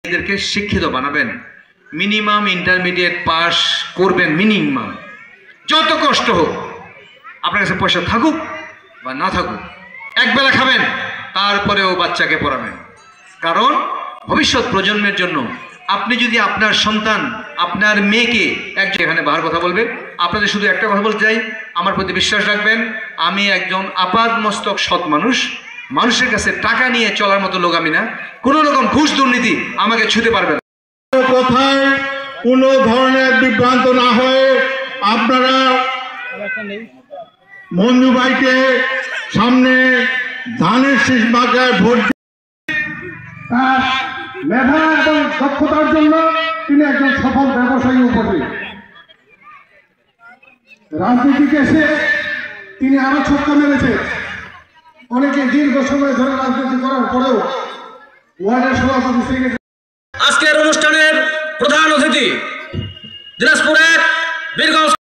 এদেরকে শিক্ষিত বানাবেন, মিনিমাম ইন্টারমিডিয়েট পাস করবেন, মিনিমাম যত কষ্ট হোক, আপনার কাছে পয়সা থাকুক বা না থাকুক, একবেলা খাবেন, তারপরেও বাচ্চাকে পড়াবেন। কারণ ভবিষ্যৎ প্রজন্মের জন্য আপনি যদি আপনার সন্তান, আপনার মেয়েকে এখানে বাহার কথা বলবে, আপনাদের শুধু একটা কথা বলতে চাই, আমার প্রতি বিশ্বাস রাখবেন, আমি একজন আপাদ মস্তক সৎ মানুষ, মানুষের কাছে টাকা নিয়ে চলার মতো লোক আমি না, কোনো রকম ঘুষ দুর্নীতি আমাকে ছুঁতে পারবে না। কোথায় কোনো ধরনের বিভ্রান্ত না হয়ে আপনারা মঞ্জু ভাইকে সামনে ধানের শীষ মার্কায় ভোট, তার মেধা এবং দক্ষতার জন্য তিনি একজন সফল ব্যবসায়ী উপস্থিত। রাজনীতিতে এসে তিনি আরো ছক্কা মেরেছে। অনেকে দীর্ঘ সময় ধরে রাজনীতি করার পরেও ওয়ার্ডের সভাপতি থেকে আজকের অনুষ্ঠানের প্রধান অতিথি দিনাজপুরের বীরগঞ্জ